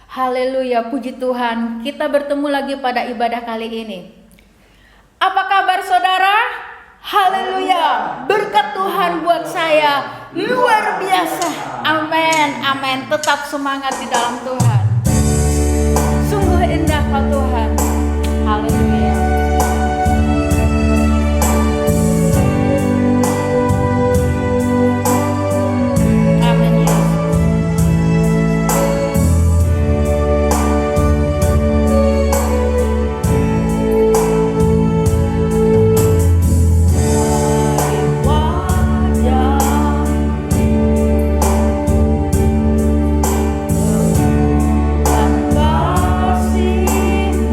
Haleluya, puji Tuhan. Kita bertemu lagi pada ibadah kali ini. Apa kabar saudara? Haleluya. Berkat Tuhan buat saya luar biasa. Amin, amin. Tetap semangat di dalam Tuhan. Sungguh indah kau Tuhan. Haleluya. Amin Yesus. Kasih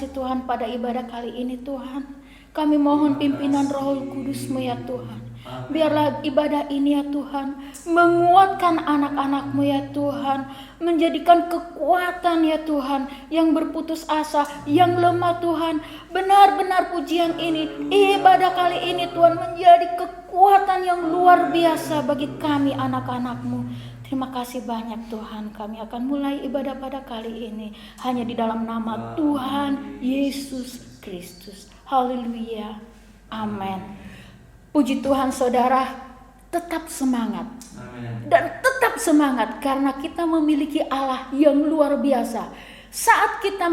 kasih Tuhan pada ibadah kali ini Tuhan. Kami mohon pimpinan Roh Kudus-Mu ya Tuhan. Biarlah ibadah ini ya Tuhan menguatkan anak-anak-Mu ya Tuhan, menjadikan kekuatan ya Tuhan yang berputus asa, yang lemah Tuhan. Benar-benar pujian ini, ibadah kali ini Tuhan menjadi kekuatan yang luar biasa bagi kami anak-anak-Mu. Terima kasih banyak Tuhan. Kami akan mulai ibadah pada kali ini hanya di dalam nama Tuhan Yesus Kristus. Haleluya. Amin. Puji Tuhan saudara, tetap semangat. Amen. Dan tetap semangat karena kita memiliki Allah yang luar biasa. Saat kita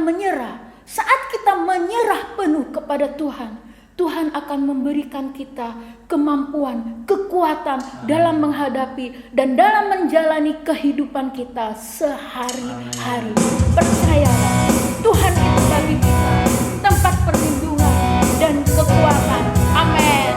menyerah penuh kepada Tuhan, Tuhan akan memberikan kita kemampuan, kekuatan dalam menghadapi dan dalam menjalani kehidupan kita sehari-hari. Percayalah, Tuhan itu bagi kita tempat perlindungan dan kekuatan. Amin.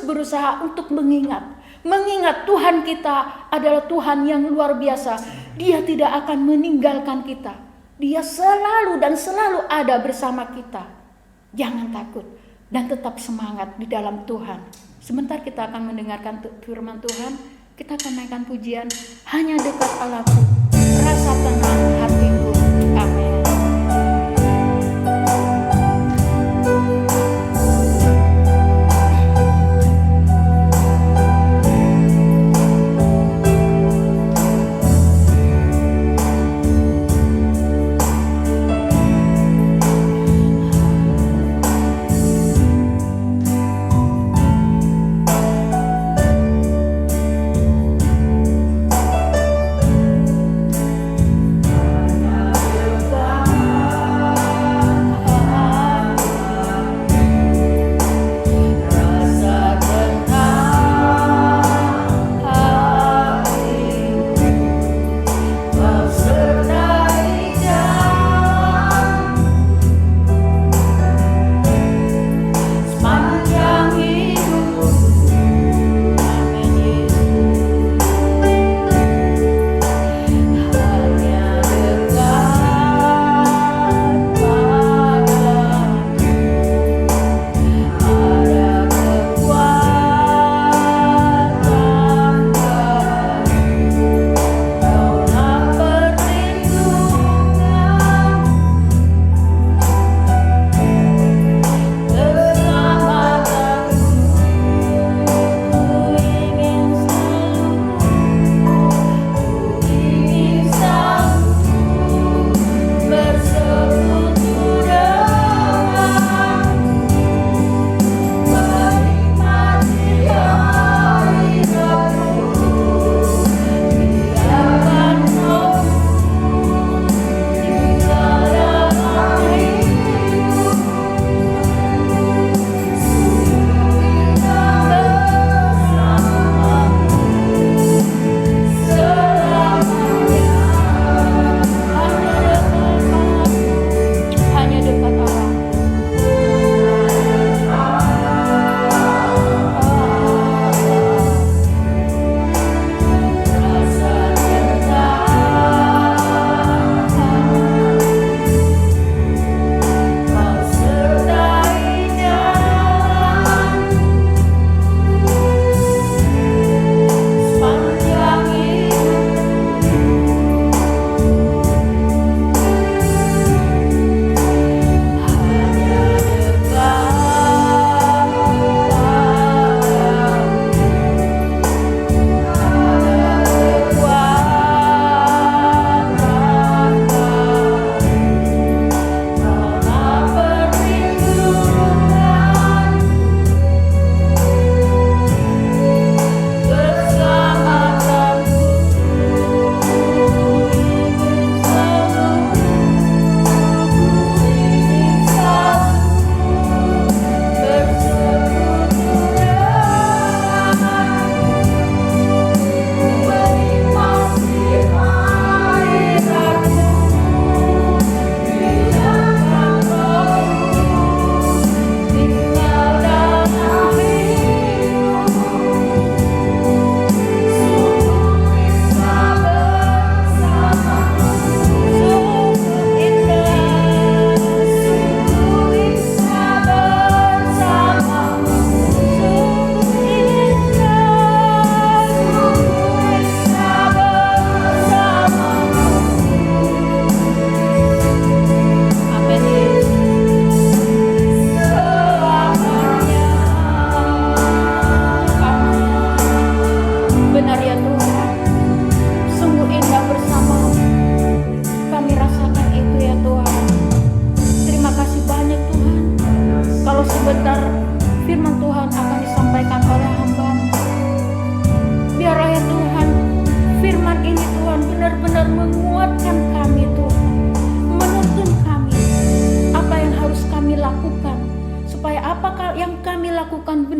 Berusaha untuk mengingat Tuhan kita adalah Tuhan yang luar biasa. Dia tidak akan meninggalkan kita. Dia selalu dan selalu ada bersama kita. Jangan takut dan tetap semangat di dalam Tuhan. Sebentar kita akan mendengarkan firman Tuhan. Kita akan naikkan pujian. Hanya dekat Allahku, rasa tenang hatiku. Amin.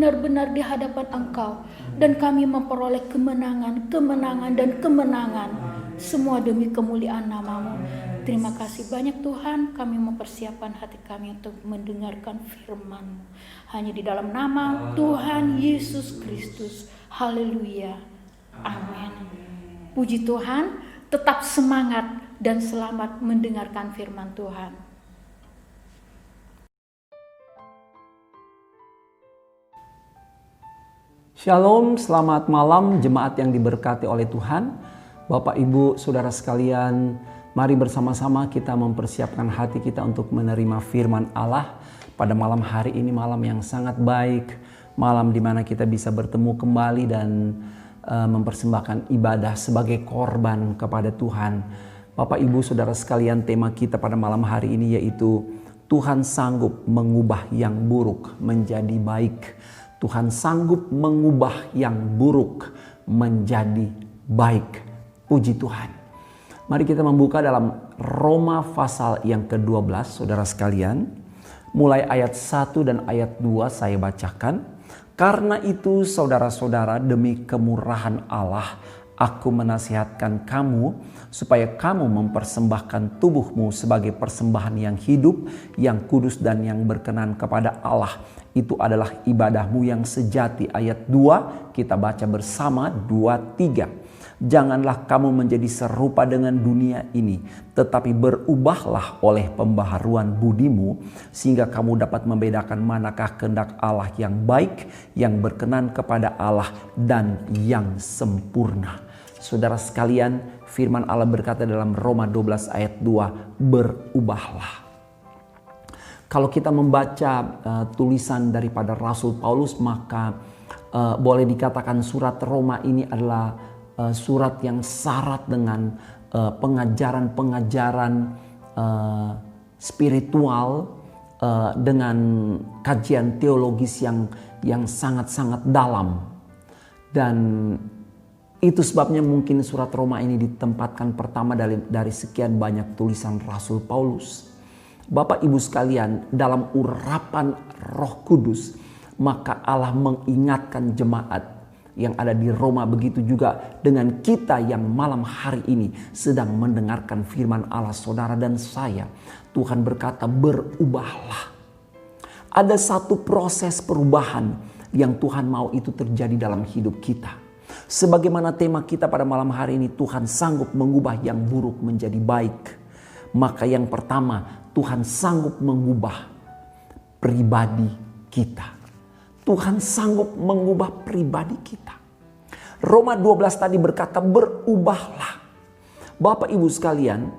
benar-benar di hadapan Engkau. Dan kami memperoleh kemenangan, kemenangan, dan kemenangan. Semua demi kemuliaan nama-Mu. Terima kasih banyak Tuhan, kami mempersiapkan hati kami untuk mendengarkan firman-Mu. Hanya di dalam nama Tuhan Yesus Kristus. Haleluya. Amin. Puji Tuhan, tetap semangat dan selamat mendengarkan firman Tuhan. Shalom, selamat malam jemaat yang diberkati oleh Tuhan. Bapak, Ibu, Saudara sekalian, mari bersama-sama kita mempersiapkan hati kita untuk menerima firman Allah pada malam hari ini, malam yang sangat baik, malam di mana kita bisa bertemu kembali dan mempersembahkan ibadah sebagai korban kepada Tuhan. Bapak, Ibu, Saudara sekalian, tema kita pada malam hari ini yaitu Tuhan sanggup mengubah yang buruk menjadi baik. Tuhan sanggup mengubah yang buruk menjadi baik. Puji Tuhan. Mari kita membuka dalam Roma pasal yang ke-12, saudara sekalian. Mulai ayat 1 dan ayat 2 saya bacakan. Karena itu saudara-saudara, demi kemurahan Allah, aku menasihatkan kamu supaya kamu mempersembahkan tubuhmu sebagai persembahan yang hidup, yang kudus dan yang berkenan kepada Allah. Itu adalah ibadahmu yang sejati. Ayat 2 kita baca bersama, 2-3. Janganlah kamu menjadi serupa dengan dunia ini, tetapi berubahlah oleh pembaharuan budimu, sehingga kamu dapat membedakan manakah kehendak Allah yang baik, yang berkenan kepada Allah, dan yang sempurna. Saudara sekalian, firman Allah berkata dalam Roma 12 ayat 2, berubahlah. Kalau kita membaca tulisan daripada Rasul Paulus, maka boleh dikatakan surat Roma ini adalah surat yang syarat dengan pengajaran-pengajaran spiritual dengan kajian teologis yang sangat-sangat dalam. Dan itu sebabnya mungkin surat Roma ini ditempatkan pertama dari sekian banyak tulisan Rasul Paulus. Bapak, Ibu sekalian, dalam urapan Roh Kudus, maka Allah mengingatkan jemaat yang ada di Roma, begitu juga dengan kita yang malam hari ini sedang mendengarkan firman Allah, saudara dan saya. Tuhan berkata, berubahlah. Ada satu proses perubahan yang Tuhan mau itu terjadi dalam hidup kita. Sebagaimana tema kita pada malam hari ini, Tuhan sanggup mengubah yang buruk menjadi baik. Maka yang pertama, Tuhan sanggup mengubah pribadi kita. Tuhan sanggup mengubah pribadi kita. Roma 12 tadi berkata berubahlah. Bapak, Ibu sekalian,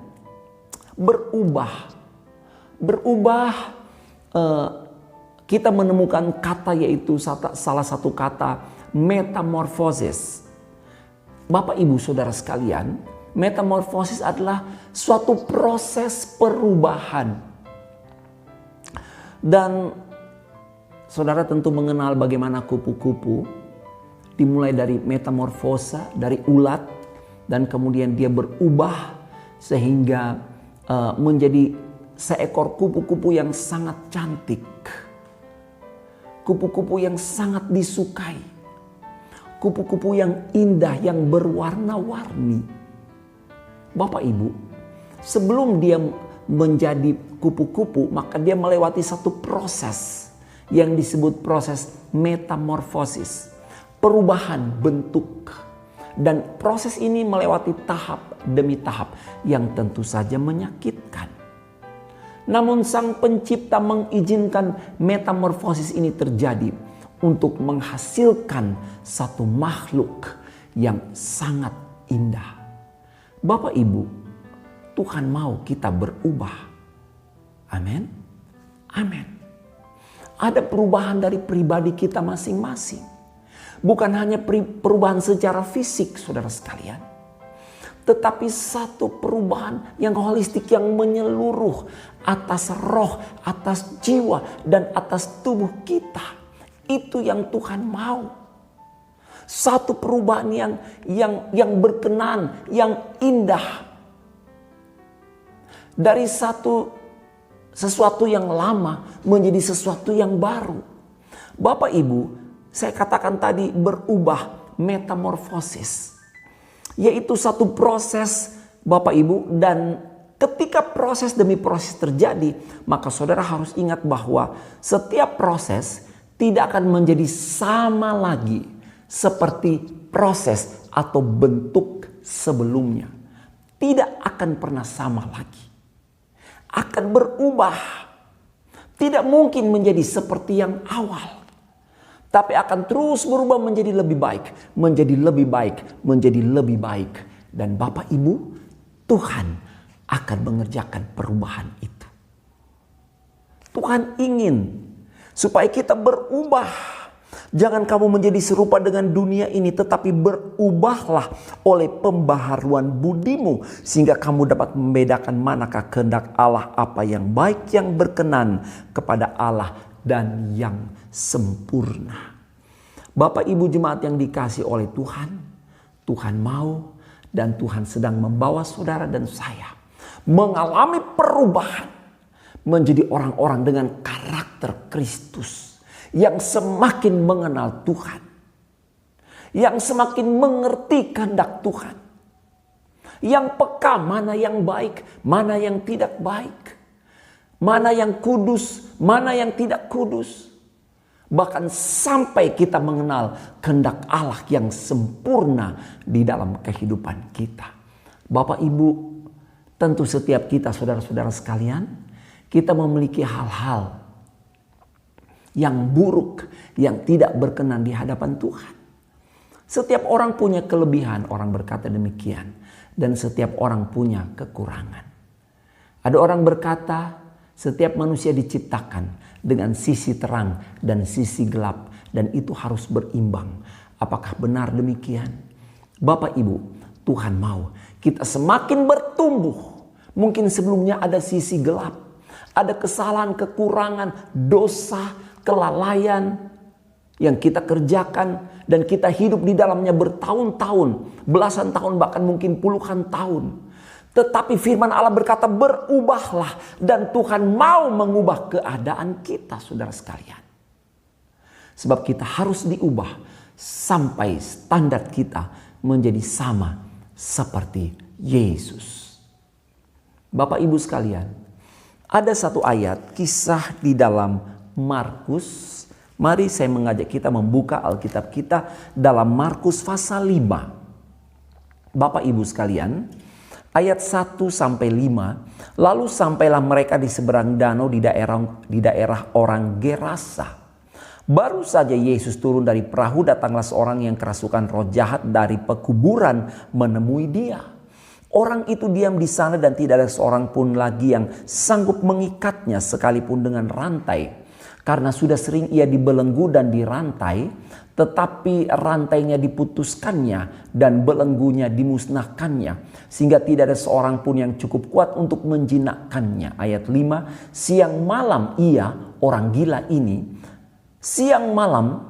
berubah. Kita menemukan kata, yaitu salah satu kata metamorfosis. Bapak, Ibu, Saudara sekalian, metamorfosis adalah suatu proses perubahan. Dan saudara tentu mengenal bagaimana kupu-kupu dimulai dari metamorfosa, dari ulat, dan kemudian dia berubah sehingga menjadi seekor kupu-kupu yang sangat cantik. Kupu-kupu yang sangat disukai. Kupu-kupu yang indah, yang berwarna-warni. Bapak, Ibu, sebelum dia menjadi kupu-kupu, maka dia melewati satu proses yang disebut proses metamorfosis, perubahan bentuk. Dan proses ini melewati tahap demi tahap yang tentu saja menyakitkan. Namun Sang Pencipta mengizinkan metamorfosis ini terjadi untuk menghasilkan satu makhluk yang sangat indah. Bapak, Ibu, Tuhan mau kita berubah. Amin. Amin. Ada perubahan dari pribadi kita masing-masing. Bukan hanya perubahan secara fisik, saudara sekalian. Tetapi satu perubahan yang holistik, yang menyeluruh atas roh, atas jiwa, dan atas tubuh kita. Itu yang Tuhan mau. Satu perubahan yang berkenan, yang indah. Dari sesuatu yang lama menjadi sesuatu yang baru. Bapak, Ibu, saya katakan tadi berubah, metamorfosis. Yaitu satu proses Bapak Ibu, dan ketika proses demi proses terjadi, maka saudara harus ingat bahwa setiap proses tidak akan menjadi sama lagi seperti proses atau bentuk sebelumnya. Tidak akan pernah sama lagi. Akan berubah. Tidak mungkin menjadi seperti yang awal. Tapi akan terus berubah menjadi lebih baik. Menjadi lebih baik. Menjadi lebih baik. Dan Bapak Ibu, Tuhan akan mengerjakan perubahan itu. Tuhan ingin supaya kita berubah. Jangan kamu menjadi serupa dengan dunia ini, tetapi berubahlah oleh pembaharuan budimu, sehingga kamu dapat membedakan manakah kehendak Allah, apa yang baik, yang berkenan kepada Allah, dan yang sempurna. Bapak Ibu jemaat yang dikasihi oleh Tuhan, Tuhan mau dan Tuhan sedang membawa saudara dan saya mengalami perubahan menjadi orang-orang dengan karakter Kristus yang semakin mengenal Tuhan, yang semakin mengerti kehendak Tuhan, yang peka mana yang baik, mana yang tidak baik, mana yang kudus, mana yang tidak kudus. Bahkan sampai kita mengenal kehendak Allah yang sempurna di dalam kehidupan kita. Bapak Ibu, tentu setiap kita saudara-saudara sekalian, kita memiliki hal-hal yang buruk, yang tidak berkenan di hadapan Tuhan. Setiap orang punya kelebihan, orang berkata demikian. Dan setiap orang punya kekurangan. Ada orang berkata, setiap manusia diciptakan dengan sisi terang dan sisi gelap. Dan itu harus berimbang. Apakah benar demikian? Bapak Ibu, Tuhan mau kita semakin bertumbuh. Mungkin sebelumnya ada sisi gelap. Ada kesalahan, kekurangan, dosa, kelalaian yang kita kerjakan. Dan kita hidup di dalamnya bertahun-tahun. Belasan tahun, bahkan mungkin puluhan tahun. Tetapi firman Allah berkata berubahlah. Dan Tuhan mau mengubah keadaan kita saudara sekalian. Sebab kita harus diubah sampai standar kita menjadi sama seperti Yesus. Bapak Ibu sekalian, ada satu ayat kisah di dalam Markus. Mari saya mengajak kita membuka Alkitab kita dalam Markus pasal 5. Bapak Ibu sekalian, ayat 1 sampai 5. Lalu sampailah mereka di seberang danau di daerah orang Gerasa. Baru saja Yesus turun dari perahu, datanglah seorang yang kerasukan roh jahat dari pekuburan menemui dia. Orang itu diam di sana dan tidak ada seorang pun lagi yang sanggup mengikatnya sekalipun dengan rantai. Karena sudah sering ia dibelenggu dan dirantai, tetapi rantainya diputuskannya dan belenggunya dimusnahkannya. Sehingga tidak ada seorang pun yang cukup kuat untuk menjinakkannya. Ayat 5, siang malam ia, orang gila ini, siang malam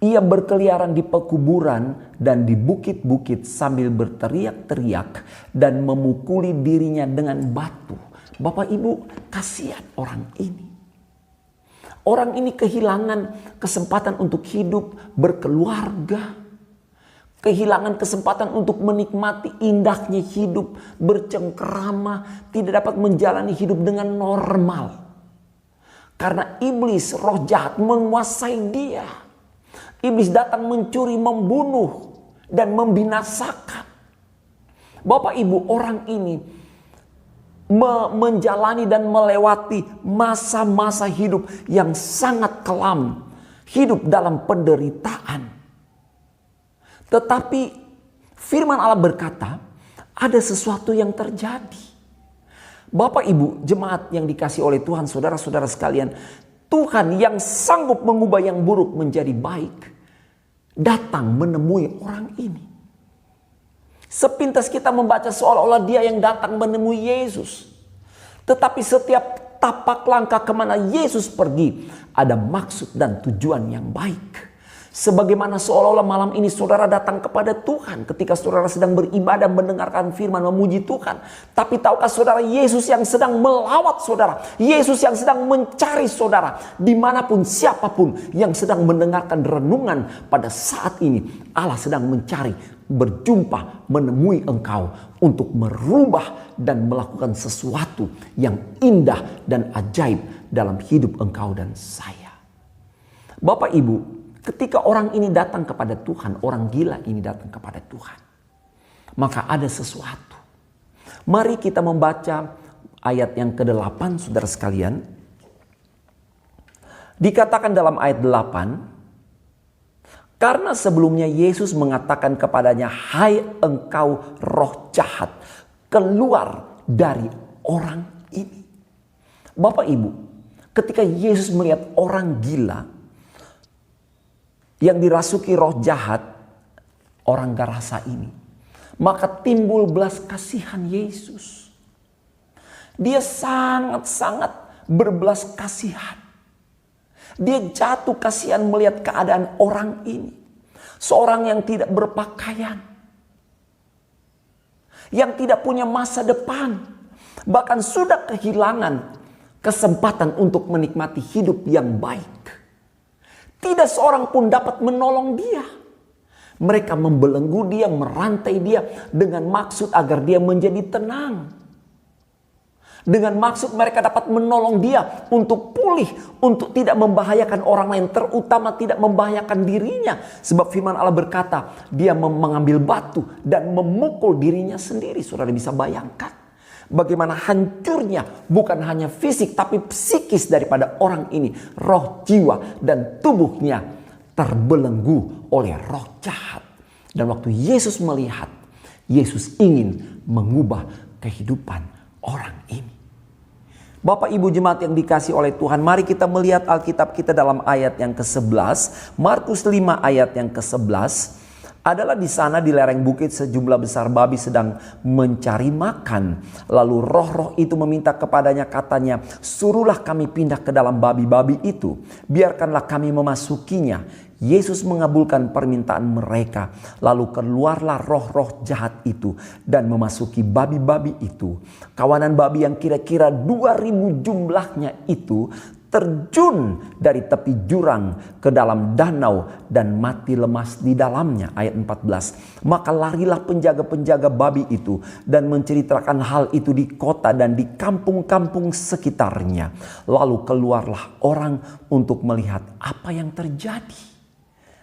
ia berkeliaran di pekuburan dan di bukit-bukit sambil berteriak-teriak dan memukuli dirinya dengan batu. Bapak Ibu, kasihan orang ini. Orang ini kehilangan kesempatan untuk hidup, berkeluarga. Kehilangan kesempatan untuk menikmati indahnya hidup, bercengkerama, tidak dapat menjalani hidup dengan normal. Karena iblis, roh jahat menguasai dia. Iblis datang mencuri, membunuh, dan membinasakan. Bapak Ibu, orang ini menjalani dan melewati masa-masa hidup yang sangat kelam. Hidup dalam penderitaan. Tetapi firman Allah berkata, ada sesuatu yang terjadi. Bapak Ibu jemaat yang dikasihi oleh Tuhan, saudara-saudara sekalian, Tuhan yang sanggup mengubah yang buruk menjadi baik datang menemui orang ini. Sepintas kita membaca seolah-olah dia yang datang menemui Yesus. Tetapi setiap tapak langkah kemana Yesus pergi ada maksud dan tujuan yang baik. Sebagaimana seolah-olah malam ini saudara datang kepada Tuhan ketika saudara sedang beribadah, mendengarkan firman, memuji Tuhan. Tapi tahukah saudara, Yesus yang sedang melawat saudara, Yesus yang sedang mencari saudara, dimanapun siapapun yang sedang mendengarkan renungan pada saat ini, Allah sedang mencari, berjumpa, menemui engkau untuk merubah dan melakukan sesuatu yang indah dan ajaib dalam hidup engkau dan saya. Bapak Ibu, ketika orang ini datang kepada Tuhan, orang gila ini datang kepada Tuhan, maka ada sesuatu. Mari kita membaca ayat yang ke-8 saudara sekalian. Dikatakan dalam ayat 8, karena sebelumnya Yesus mengatakan kepadanya, "Hai engkau roh jahat, keluar dari orang ini." Bapak Ibu, ketika Yesus melihat orang gila yang dirasuki roh jahat, orang Gerasa ini, maka timbul belas kasihan Yesus. Dia sangat-sangat berbelas kasihan. Dia jatuh kasihan melihat keadaan orang ini. Seorang yang tidak berpakaian, yang tidak punya masa depan, bahkan sudah kehilangan kesempatan untuk menikmati hidup yang baik. Tidak seorang pun dapat menolong dia. Mereka membelenggu dia, merantai dia dengan maksud agar dia menjadi tenang. Dengan maksud mereka dapat menolong dia untuk pulih, untuk tidak membahayakan orang lain, terutama tidak membahayakan dirinya. Sebab firman Allah berkata, dia mengambil batu dan memukul dirinya sendiri. Saudara bisa bayangkan bagaimana hancurnya bukan hanya fisik tapi psikis daripada orang ini. Roh, jiwa, dan tubuhnya terbelenggu oleh roh jahat. Dan waktu Yesus melihat, Yesus ingin mengubah kehidupan orang ini. Bapak Ibu jemaat yang dikasih oleh Tuhan, mari kita melihat Alkitab kita dalam ayat yang ke-11. Markus 5 ayat yang ke-11. Adalah di sana di lereng bukit sejumlah besar babi sedang mencari makan. Lalu roh-roh itu meminta kepadanya, katanya, "Suruhlah kami pindah ke dalam babi-babi itu. Biarkanlah kami memasukinya." Yesus mengabulkan permintaan mereka. Lalu keluarlah roh-roh jahat itu dan memasuki babi-babi itu. Kawanan babi yang kira-kira 2.000 jumlahnya itu terjun dari tepi jurang ke dalam danau dan mati lemas di dalamnya. Ayat 14. Maka larilah penjaga-penjaga babi itu dan menceritakan hal itu di kota dan di kampung-kampung sekitarnya. Lalu keluarlah orang untuk melihat apa yang terjadi.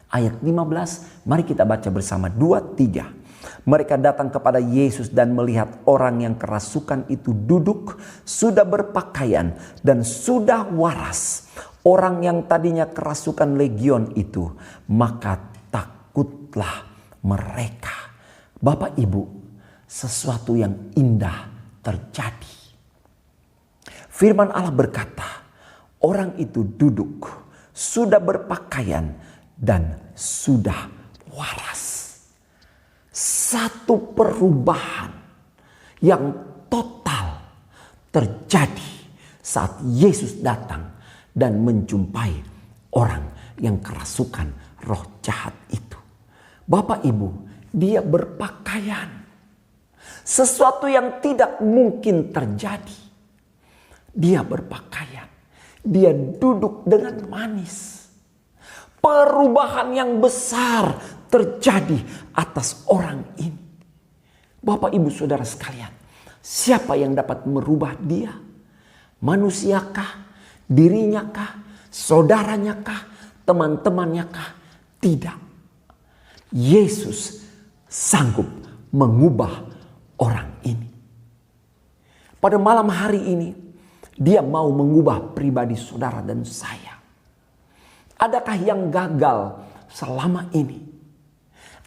Ayat 15, mari kita baca bersama 2-3. Mereka datang kepada Yesus dan melihat orang yang kerasukan itu duduk, sudah berpakaian dan sudah waras. Orang yang tadinya kerasukan legion itu, maka takutlah mereka. Bapak Ibu, sesuatu yang indah terjadi. Firman Allah berkata, orang itu duduk, sudah berpakaian dan sudah waras. Satu perubahan yang total terjadi saat Yesus datang dan menjumpai orang yang kerasukan roh jahat itu. Bapak Ibu, dia berpakaian. Sesuatu yang tidak mungkin terjadi. Dia berpakaian. Dia duduk dengan manis. Perubahan yang besar terjadi atas orang ini. Bapak Ibu Saudara sekalian, siapa yang dapat merubah dia? Manusiakah? Dirinyakah? Saudaranyakah? Teman-temanyakah? Tidak. Yesus sanggup mengubah orang ini. Pada malam hari ini, dia mau mengubah pribadi saudara dan saya. Adakah yang gagal selama ini?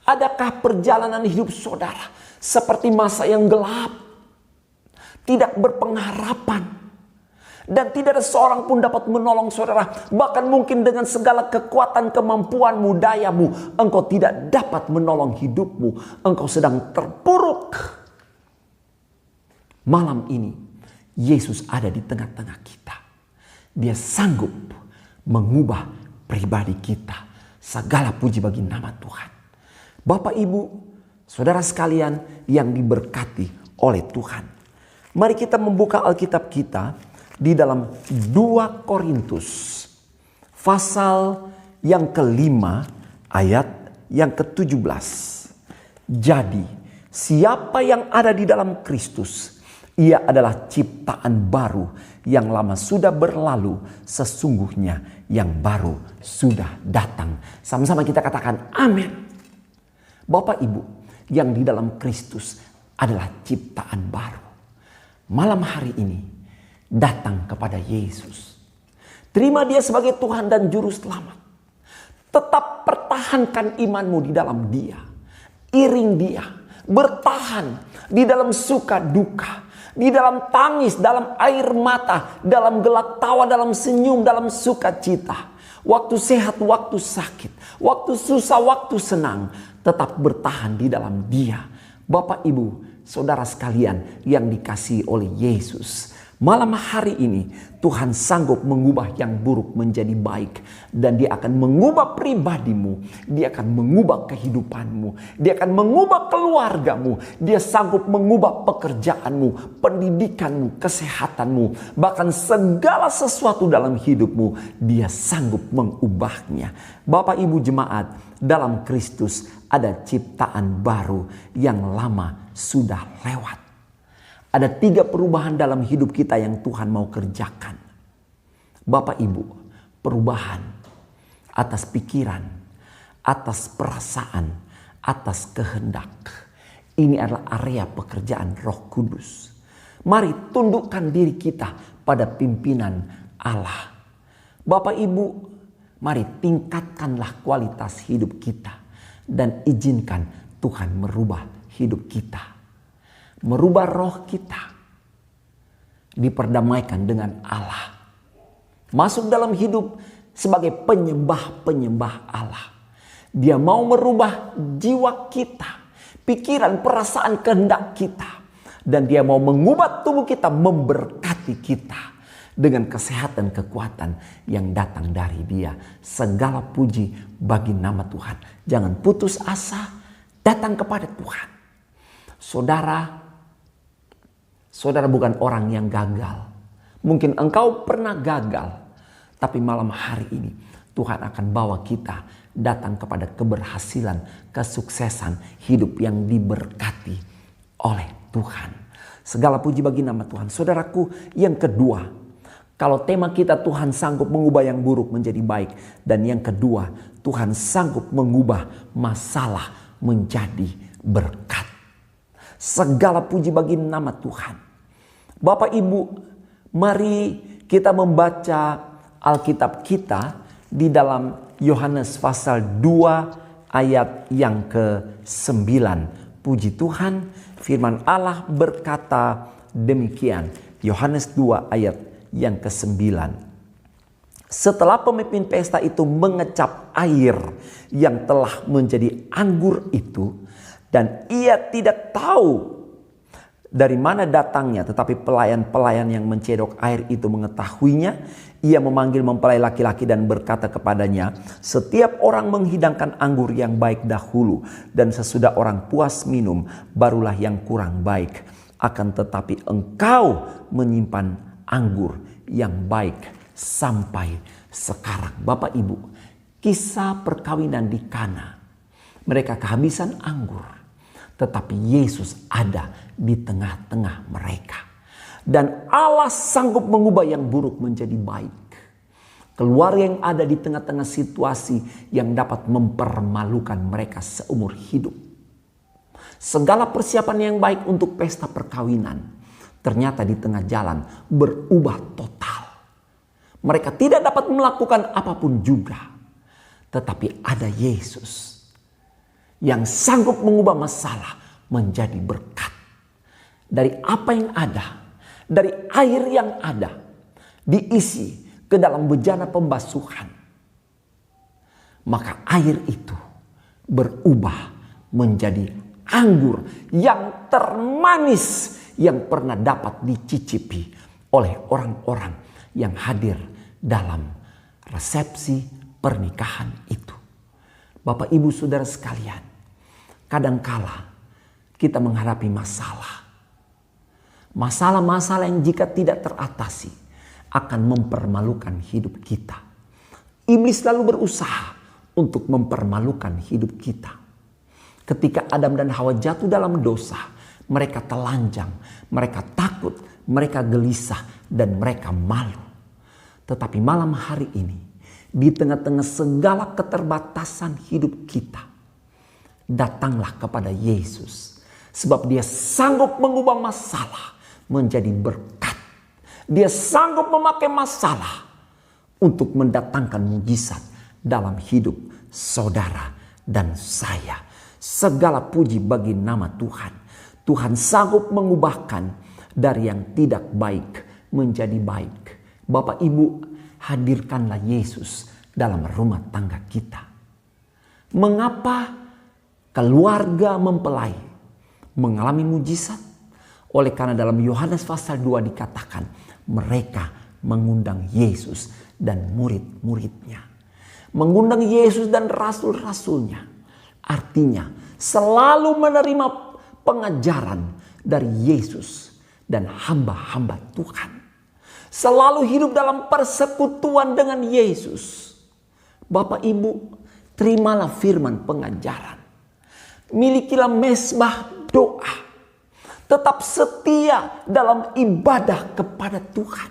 Adakah perjalanan hidup saudara seperti masa yang gelap? Tidak berpengharapan. Dan tidak ada seorang pun dapat menolong saudara. Bahkan mungkin dengan segala kekuatan, kemampuanmu, dayamu, engkau tidak dapat menolong hidupmu. Engkau sedang terpuruk. Malam ini, Yesus ada di tengah-tengah kita. Dia sanggup mengubah pribadi kita Segala puji bagi nama Tuhan. Bapak, Ibu, saudara sekalian yang diberkati oleh Tuhan. Mari kita membuka Alkitab kita di dalam 2 Korintus pasal yang kelima ayat yang ke-17. Jadi siapa yang ada di dalam Kristus, ia adalah ciptaan baru, yang lama sudah berlalu, sesungguhnya yang baru sudah datang. Sama-sama kita katakan amin. Bapak, Ibu, yang di dalam Kristus adalah ciptaan baru. Malam hari ini datang kepada Yesus. Terima Dia sebagai Tuhan dan Juru Selamat. Tetap pertahankan imanmu di dalam Dia. Iring Dia. Bertahan di dalam suka duka. Di dalam tangis, dalam air mata, dalam gelak tawa, dalam senyum, dalam sukacita. Waktu sehat, waktu sakit. Waktu susah, waktu senang. Tetap bertahan di dalam Dia. Bapak, Ibu, saudara sekalian yang dikasihi oleh Yesus. Malam hari ini Tuhan sanggup mengubah yang buruk menjadi baik. Dan Dia akan mengubah pribadimu. Dia akan mengubah kehidupanmu. Dia akan mengubah keluargamu. Dia sanggup mengubah pekerjaanmu, pendidikanmu, kesehatanmu. Bahkan segala sesuatu dalam hidupmu Dia sanggup mengubahnya. Bapak, Ibu, jemaat, dalam Kristus ada ciptaan baru, yang lama sudah lewat. Ada 3 perubahan dalam hidup kita yang Tuhan mau kerjakan. Bapak, Ibu, perubahan atas pikiran, atas perasaan, atas kehendak. Ini adalah area pekerjaan Roh Kudus. Mari tundukkan diri kita pada pimpinan Allah. Bapak, Ibu, mari tingkatkanlah kualitas hidup kita. Dan izinkan Tuhan merubah hidup kita. Merubah roh kita. Diperdamaikan dengan Allah. Masuk dalam hidup sebagai penyembah-penyembah Allah. Dia mau merubah jiwa kita. Pikiran, perasaan, kehendak kita. Dan Dia mau mengubah tubuh kita, memberkati kita. Dengan kesehatan, kekuatan yang datang dari Dia. Segala puji bagi nama Tuhan. Jangan putus asa, datang kepada Tuhan. Saudara bukan orang yang gagal. Mungkin engkau pernah gagal. Tapi malam hari ini Tuhan akan bawa kita datang kepada keberhasilan, kesuksesan hidup yang diberkati oleh Tuhan. Segala puji bagi nama Tuhan. Saudaraku, yang kedua, kalau tema kita Tuhan sanggup mengubah yang buruk menjadi baik. Dan yang kedua, Tuhan sanggup mengubah masalah menjadi berkat. Segala puji bagi nama Tuhan. Bapak, Ibu, mari kita membaca Alkitab kita di dalam Yohanes pasal 2 ayat yang ke-9. Puji Tuhan, firman Allah berkata demikian. Yohanes 2 ayat yang ke-9. Setelah pemimpin pesta itu mengecap air yang telah menjadi anggur itu, dan ia tidak tahu dari mana datangnya, tetapi pelayan-pelayan yang mencedok air itu mengetahuinya, ia memanggil mempelai laki-laki dan berkata kepadanya, setiap orang menghidangkan anggur yang baik dahulu, dan sesudah orang puas minum, barulah yang kurang baik. Akan tetapi engkau menyimpan anggur yang baik sampai sekarang. Bapak, Ibu, kisah perkawinan di Kana. Mereka kehabisan anggur. Tetapi Yesus ada di tengah-tengah mereka. Dan Allah sanggup mengubah yang buruk menjadi baik. Keluarga yang ada di tengah-tengah situasi yang dapat mempermalukan mereka seumur hidup. Segala persiapan yang baik untuk pesta perkawinan ternyata di tengah jalan berubah total. Mereka tidak dapat melakukan apapun juga. Tetapi ada Yesus yang sanggup mengubah masalah menjadi berkat. Dari apa yang ada, dari air yang ada, diisi ke dalam bejana pembasuhan. Maka air itu berubah menjadi anggur yang termanis yang pernah dapat dicicipi oleh orang-orang yang hadir dalam resepsi pernikahan itu. Bapak, Ibu, Saudara sekalian, kadangkala kita menghadapi masalah. Masalah-masalah yang jika tidak teratasi akan mempermalukan hidup kita. Iblis selalu berusaha untuk mempermalukan hidup kita. Ketika Adam dan Hawa jatuh dalam dosa, mereka telanjang, mereka takut, mereka gelisah, dan mereka malu. Tetapi malam hari ini, di tengah-tengah segala keterbatasan hidup kita, datanglah kepada Yesus. Sebab Dia sanggup mengubah masalah menjadi berkat. Dia sanggup memakai masalah untuk mendatangkan mujizat dalam hidup saudara dan saya. Segala puji bagi nama Tuhan. Tuhan sanggup mengubahkan dari yang tidak baik menjadi baik. Bapak, Ibu, hadirkanlah Yesus dalam rumah tangga kita. Mengapa keluarga mempelai mengalami mujizat? Oleh karena dalam Yohanes pasal 2 dikatakan mereka mengundang Yesus dan murid-muridnya. Mengundang Yesus dan rasul-rasulnya. Artinya selalu menerima pengajaran dari Yesus dan hamba-hamba Tuhan. Selalu hidup dalam persekutuan dengan Yesus. Bapak, Ibu, terimalah firman pengajaran. Milikilah mezbah doa. Tetap setia dalam ibadah kepada Tuhan.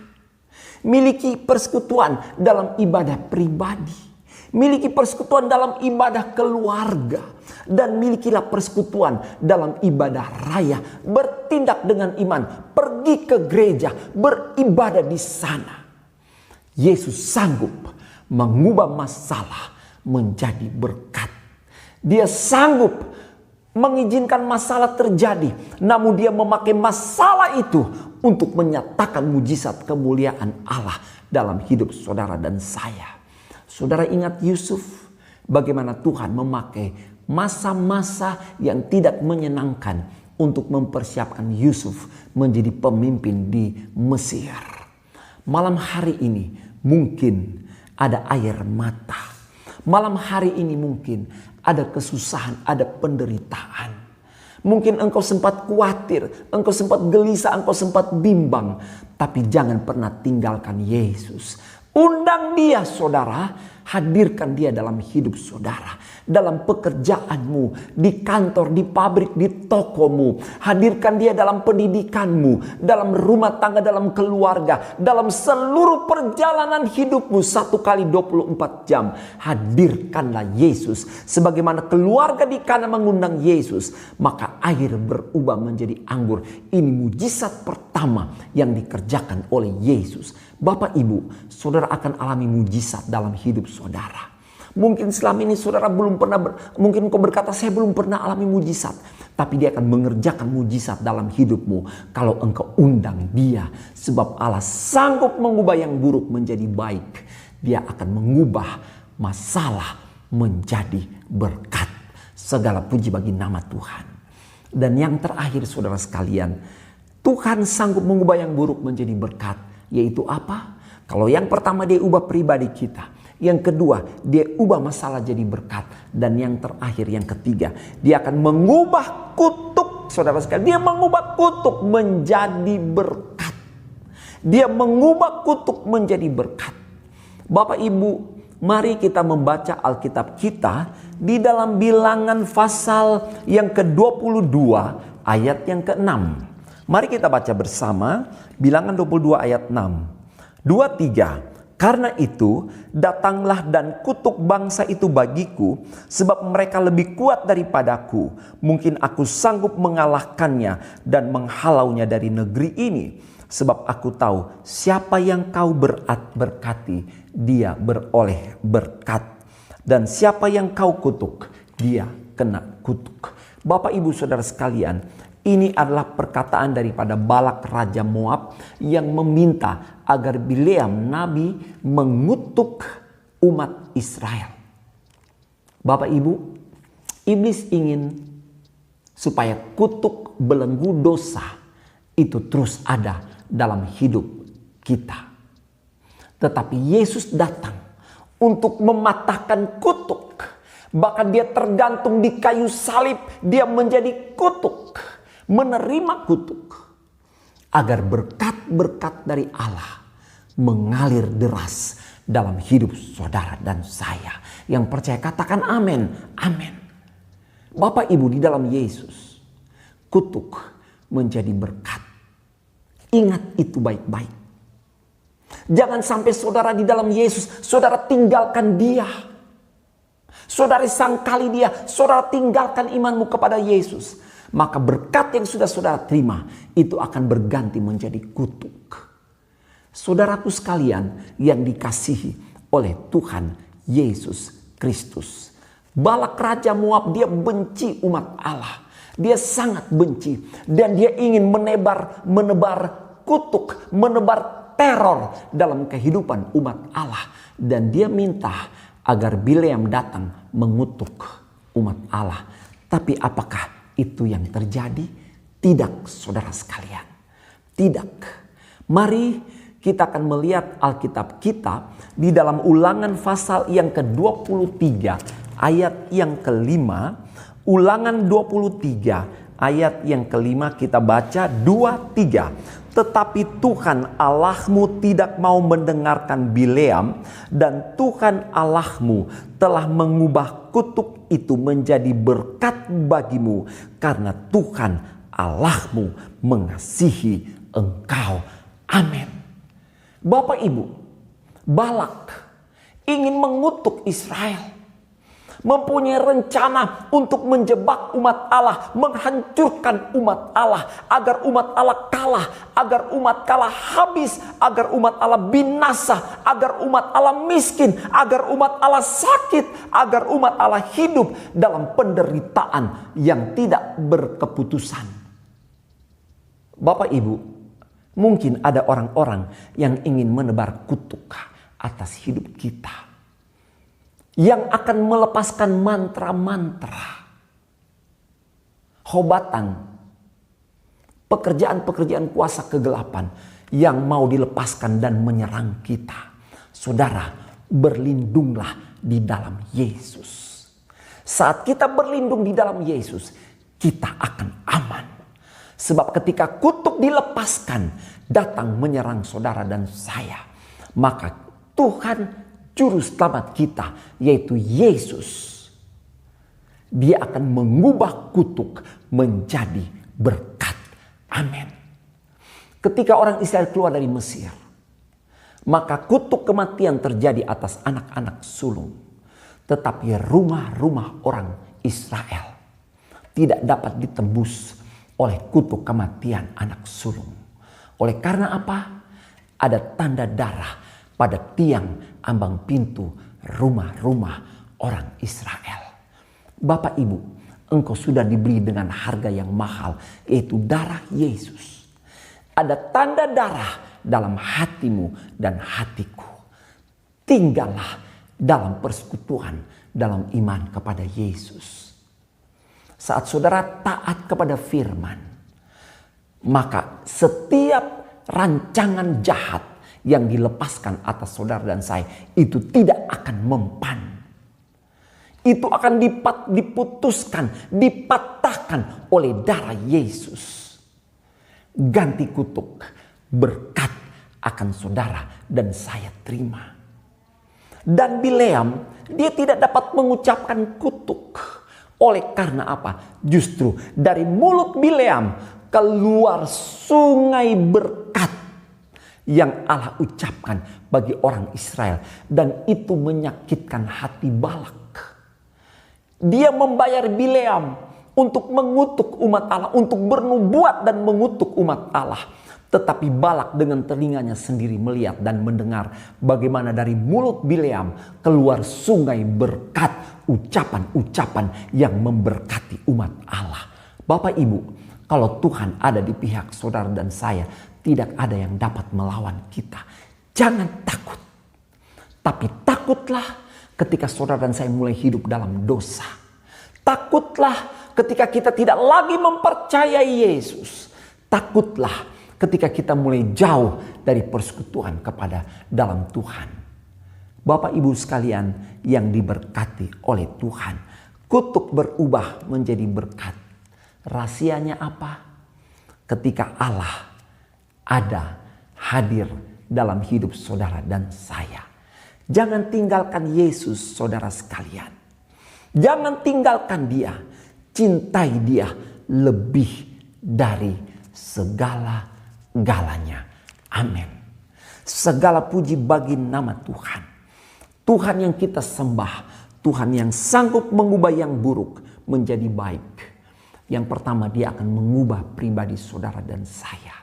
Miliki persekutuan dalam ibadah pribadi. Miliki persekutuan dalam ibadah keluarga. Dan milikilah persekutuan dalam ibadah raya. Bertindak dengan iman. Pergi ke gereja. Beribadah di sana. Yesus sanggup mengubah masalah menjadi berkat. Dia sanggup mengizinkan masalah terjadi. Namun Dia memakai masalah itu untuk menyatakan mujizat kemuliaan Allah dalam hidup saudara dan saya. Saudara ingat Yusuf, bagaimana Tuhan memakai masa-masa yang tidak menyenangkan untuk mempersiapkan Yusuf menjadi pemimpin di Mesir. Malam hari ini mungkin ada air mata. Malam hari ini mungkin ada kesusahan, ada penderitaan. Mungkin engkau sempat khawatir, engkau sempat gelisah, engkau sempat bimbang. Tapi jangan pernah tinggalkan Yesus. Undang Dia, saudara. Hadirkan Dia dalam hidup saudara. Dalam pekerjaanmu, di kantor, di pabrik, di tokomu. Hadirkan Dia dalam pendidikanmu, dalam rumah tangga, dalam keluarga. Dalam seluruh perjalanan hidupmu 1 kali 24 jam. Hadirkanlah Yesus. Sebagaimana keluarga di Kana mengundang Yesus, maka air berubah menjadi anggur. Ini mujizat pertama yang dikerjakan oleh Yesus. Bapak, Ibu, saudara akan alami mujizat dalam hidup saudara. Mungkin selama ini saudara belum pernah, mungkin kau berkata saya belum pernah alami mujizat. Tapi Dia akan mengerjakan mujizat dalam hidupmu kalau engkau undang Dia. Sebab Allah sanggup mengubah yang buruk menjadi baik. Dia akan mengubah masalah menjadi berkat. Segala puji bagi nama Tuhan. Dan yang terakhir saudara sekalian, Tuhan sanggup mengubah yang buruk menjadi berkat. Yaitu apa? Kalau yang pertama Dia ubah pribadi kita. Yang kedua, Dia ubah masalah jadi berkat. Dan yang terakhir, yang ketiga, Dia akan mengubah kutuk. Saudara sekalian, Dia mengubah kutuk menjadi berkat. Dia mengubah kutuk menjadi berkat. Bapak, Ibu, mari kita membaca Alkitab kita di dalam Bilangan pasal yang ke-22 ayat yang ke-6. Mari kita baca bersama Bilangan 22 ayat 6. 2-3. Karena itu datanglah dan kutuk bangsa itu bagiku, sebab mereka lebih kuat daripadaku. Mungkin aku sanggup mengalahkannya dan menghalaunya dari negeri ini. Sebab aku tahu siapa yang kau berkati, dia beroleh berkat. Dan siapa yang kau kutuk, dia kena kutuk. Bapak, Ibu, saudara sekalian, ini adalah perkataan daripada Balak Raja Moab yang meminta agar Bileam Nabi mengutuk umat Israel. Bapak, Ibu, iblis ingin supaya kutuk belenggu dosa itu terus ada dalam hidup kita. Tetapi Yesus datang untuk mematahkan kutuk, Bahkan dia tergantung di kayu salib. Dia menjadi kutuk, menerima kutuk, agar berkat-berkat dari Allah mengalir deras dalam hidup saudara dan saya. Yang percaya katakan amin. Amin. Bapak Ibu, di dalam Yesus, kutuk menjadi berkat. Ingat itu baik-baik. Jangan sampai saudara di dalam Yesus, saudara tinggalkan dia. Saudara sangkali dia, saudara tinggalkan imanmu kepada Yesus. Maka berkat yang sudah saudara terima, itu akan berganti menjadi kutuk. Saudaraku sekalian yang dikasihi oleh Tuhan Yesus Kristus. Balak Raja Moab, dia benci umat Allah. Dia sangat benci. Dan dia ingin menebar kutuk, menebar teror dalam kehidupan umat Allah. Dan dia minta agar Bileam datang mengutuk umat Allah. Tapi apakah itu yang terjadi? Tidak, saudara sekalian. Tidak. Mari kita akan melihat Alkitab kita di dalam Ulangan pasal yang ke-23 ayat yang kelima. Ulangan 23 ayat yang kelima kita baca 2-3. Tetapi Tuhan Allahmu tidak mau mendengarkan Bileam, dan Tuhan Allahmu telah mengubah kutuk itu menjadi berkat bagimu, karena Tuhan Allahmu mengasihi engkau. Amin. Bapak Ibu, Balak ingin mengutuk Israel. Mempunyai rencana untuk menjebak umat Allah, menghancurkan umat Allah, agar umat Allah kalah, agar umat Allah habis, agar umat Allah binasa, agar umat Allah miskin, agar umat Allah sakit, agar umat Allah hidup dalam penderitaan yang tidak berkeputusan. Bapak Ibu, mungkin ada orang-orang yang ingin menebar kutuk atas hidup kita, yang akan melepaskan mantra-mantra, hobatan, pekerjaan-pekerjaan kuasa kegelapan yang mau dilepaskan dan menyerang kita. Saudara, berlindunglah di dalam Yesus. Saat kita berlindung di dalam Yesus, kita akan aman. Sebab ketika kutuk dilepaskan datang menyerang saudara dan saya, maka Tuhan Juru Selamat kita, yaitu Yesus, dia akan mengubah kutuk menjadi berkat. Amin. Ketika orang Israel keluar dari Mesir, maka kutuk kematian terjadi atas anak-anak sulung. Tetapi rumah-rumah orang Israel tidak dapat ditembus oleh kutuk kematian anak sulung. Oleh karena apa? Ada tanda darah pada tiang ambang pintu rumah-rumah orang Israel. Bapak Ibu, engkau sudah dibeli dengan harga yang mahal, yaitu darah Yesus. Ada tanda darah dalam hatimu dan hatiku. Tinggallah dalam persekutuan, dalam iman kepada Yesus. Saat saudara taat kepada firman, maka setiap rancangan jahat yang dilepaskan atas saudara dan saya itu tidak akan mempan. Itu akan diputuskan, dipatahkan oleh darah Yesus. Ganti kutuk, berkat akan saudara dan saya terima. Dan Bileam, dia tidak dapat mengucapkan kutuk. Oleh karena apa? Justru dari mulut Bileam keluar sungai berkat yang Allah ucapkan bagi orang Israel. Dan itu menyakitkan hati Balak. Dia membayar Bileam untuk mengutuk umat Allah, untuk bernubuat dan mengutuk umat Allah. Tetapi Balak dengan telinganya sendiri melihat dan mendengar bagaimana dari mulut Bileam keluar sungai berkat, ucapan-ucapan yang memberkati umat Allah. Bapak Ibu, kalau Tuhan ada di pihak saudara dan saya, tidak ada yang dapat melawan kita. Jangan takut. Tapi takutlah ketika saudara dan saya mulai hidup dalam dosa. Takutlah ketika kita tidak lagi mempercayai Yesus. Takutlah ketika kita mulai jauh dari persekutuan kepada dalam Tuhan. Bapak Ibu sekalian yang diberkati oleh Tuhan, kutuk berubah menjadi berkat. Rahasianya apa? Ketika Allah ada hadir dalam hidup saudara dan saya. Jangan tinggalkan Yesus, saudara sekalian. Jangan tinggalkan Dia. Cintai Dia lebih dari segala-galanya. Amin. Segala puji bagi nama Tuhan. Tuhan yang kita sembah. Tuhan yang sanggup mengubah yang buruk menjadi baik. Yang pertama, Dia akan mengubah pribadi saudara dan saya.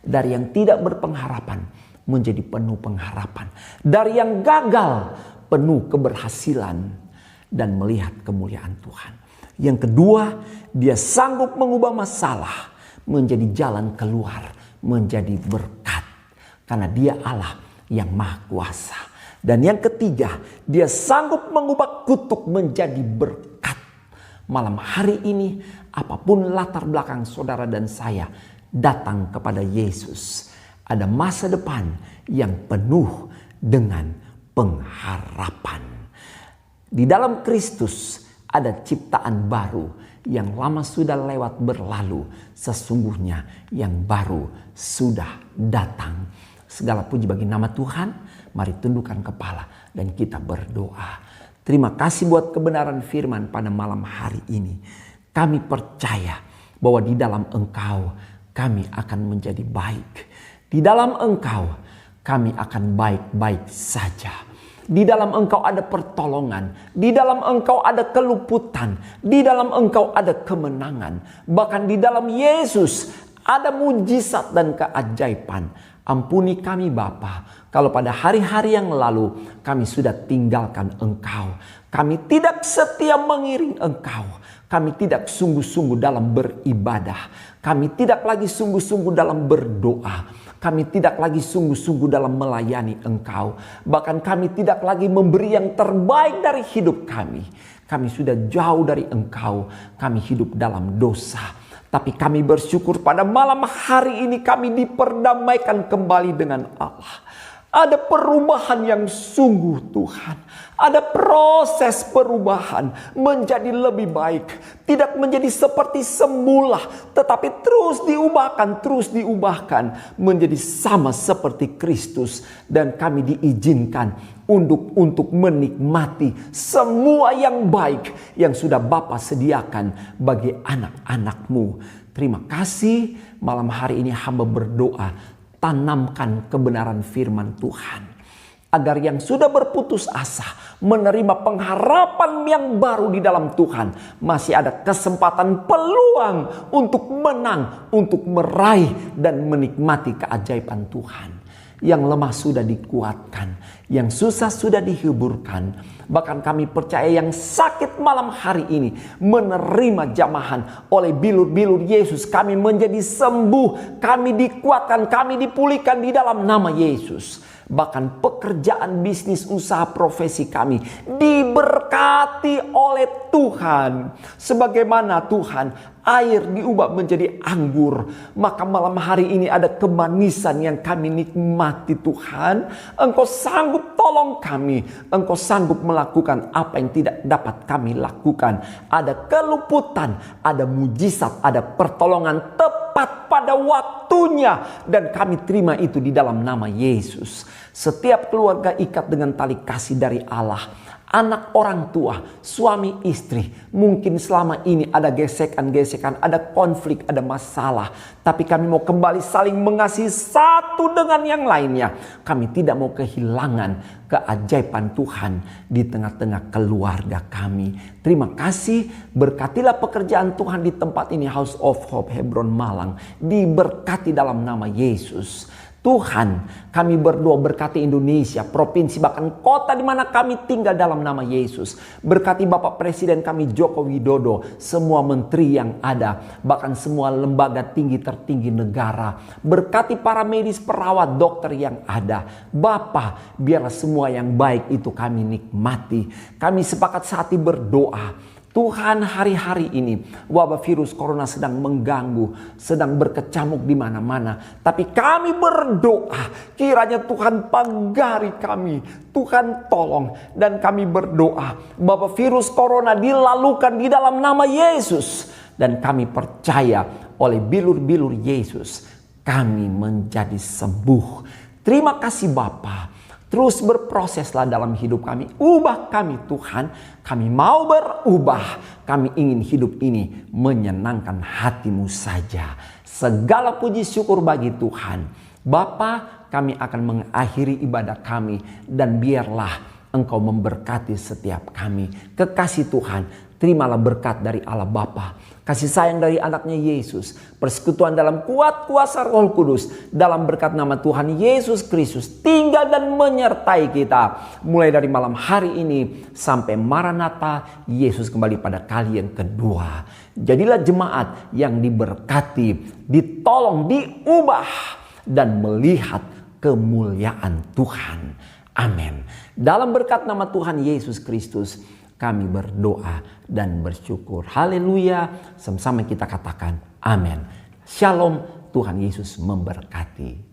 Dari yang tidak berpengharapan menjadi penuh pengharapan. Dari yang gagal penuh keberhasilan dan melihat kemuliaan Tuhan. Yang kedua, Dia sanggup mengubah masalah menjadi jalan keluar, menjadi berkat. Karena Dia Allah yang Maha Kuasa. Dan yang ketiga, Dia sanggup mengubah kutuk menjadi berkat. Malam hari ini, apapun latar belakang saudara dan saya, datang kepada Yesus. Ada masa depan yang penuh dengan pengharapan. Di dalam Kristus ada ciptaan baru. Yang lama sudah lewat berlalu. Sesungguhnya yang baru sudah datang. Segala puji bagi nama Tuhan. Mari tundukkan kepala dan kita berdoa. Terima kasih buat kebenaran firman pada malam hari ini. Kami percaya bahwa di dalam Engkau kami akan menjadi baik. Di dalam Engkau kami akan baik-baik saja. Di dalam Engkau ada pertolongan. Di dalam Engkau ada keluputan. Di dalam Engkau ada kemenangan. Bahkan di dalam Yesus ada mujizat dan keajaiban. Ampuni kami Bapa, kalau pada hari-hari yang lalu kami sudah tinggalkan Engkau. Kami tidak setia mengiring Engkau. Kami tidak sungguh-sungguh dalam beribadah. Kami tidak lagi sungguh-sungguh dalam berdoa. Kami tidak lagi sungguh-sungguh dalam melayani Engkau. Bahkan kami tidak lagi memberi yang terbaik dari hidup kami. Kami sudah jauh dari Engkau. Kami hidup dalam dosa. Tapi kami bersyukur pada malam hari ini kami diperdamaikan kembali dengan Allah. Ada perubahan yang sungguh Tuhan. Ada proses perubahan menjadi lebih baik. Tidak menjadi seperti semula. Tetapi terus diubahkan menjadi sama seperti Kristus. Dan kami diizinkan untuk menikmati semua yang baik yang sudah Bapa sediakan bagi anak-anak-Mu. Terima kasih malam hari ini hamba berdoa. Tanamkan kebenaran firman Tuhan. Agar yang sudah berputus asa menerima pengharapan yang baru di dalam Tuhan. Masih ada kesempatan peluang untuk menang. Untuk meraih dan menikmati keajaiban Tuhan. Yang lemah sudah dikuatkan. Yang susah sudah dihiburkan. Bahkan kami percaya yang sakit malam hari ini menerima jamahan oleh bilur-bilur Yesus. Kami menjadi sembuh. Kami dikuatkan. Kami dipulihkan di dalam nama Yesus. Bahkan pekerjaan, bisnis, usaha, profesi kami diberkati oleh Tuhan. Sebagaimana Tuhan air diubah menjadi anggur. Maka malam hari ini ada kemanisan yang kami nikmati Tuhan. Engkau sanggup tolong kami. Engkau sanggup melakukan apa yang tidak dapat kami lakukan. Ada keluputan, ada mujizat, ada pertolongan tepat pada waktunya. Dan kami terima itu di dalam nama Yesus. Setiap keluarga ikat dengan tali kasih dari Allah. Anak orang tua, suami istri. Mungkin selama ini ada gesekan-gesekan, ada konflik, ada masalah. Tapi kami mau kembali saling mengasihi satu dengan yang lainnya. Kami tidak mau kehilangan keajaiban Tuhan di tengah-tengah keluarga kami. Terima kasih, berkatilah pekerjaan Tuhan di tempat ini, House of Hope Hebron Malang. Diberkati dalam nama Yesus. Tuhan, kami berdoa berkati Indonesia, provinsi, bahkan kota di mana kami tinggal dalam nama Yesus. Berkati Bapak Presiden kami Joko Widodo, semua menteri yang ada, bahkan semua lembaga tinggi tertinggi negara. Berkati para medis, perawat, dokter yang ada. Bapa, biarlah semua yang baik itu kami nikmati. Kami sepakat sehati berdoa. Tuhan, hari-hari ini wabah virus corona sedang mengganggu, sedang berkecamuk di mana-mana. Tapi kami berdoa, kiranya Tuhan pagari kami, Tuhan tolong. Dan kami berdoa bahwa virus corona dilalukan di dalam nama Yesus. Dan kami percaya oleh bilur-bilur Yesus, kami menjadi sembuh. Terima kasih Bapa. Terus berproseslah dalam hidup kami. Ubah kami Tuhan. Kami mau berubah. Kami ingin hidup ini menyenangkan hati-Mu saja. Segala puji syukur bagi Tuhan. Bapa, kami akan mengakhiri ibadah kami. Dan biarlah Engkau memberkati setiap kami. Kekasih Tuhan, terimalah berkat dari Allah Bapa. Kasih sayang dari anaknya Yesus. Persekutuan dalam kuat kuasa Roh Kudus. Dalam berkat nama Tuhan Yesus Kristus. Tinggal dan menyertai kita. Mulai dari malam hari ini sampai Maranatha, Yesus kembali pada kali yang kedua. Jadilah jemaat yang diberkati, ditolong, diubah. Dan melihat kemuliaan Tuhan. Amin. Dalam berkat nama Tuhan Yesus Kristus, kami berdoa dan bersyukur. Haleluya. Sama-sama kita katakan amin. Shalom. Tuhan Yesus memberkati.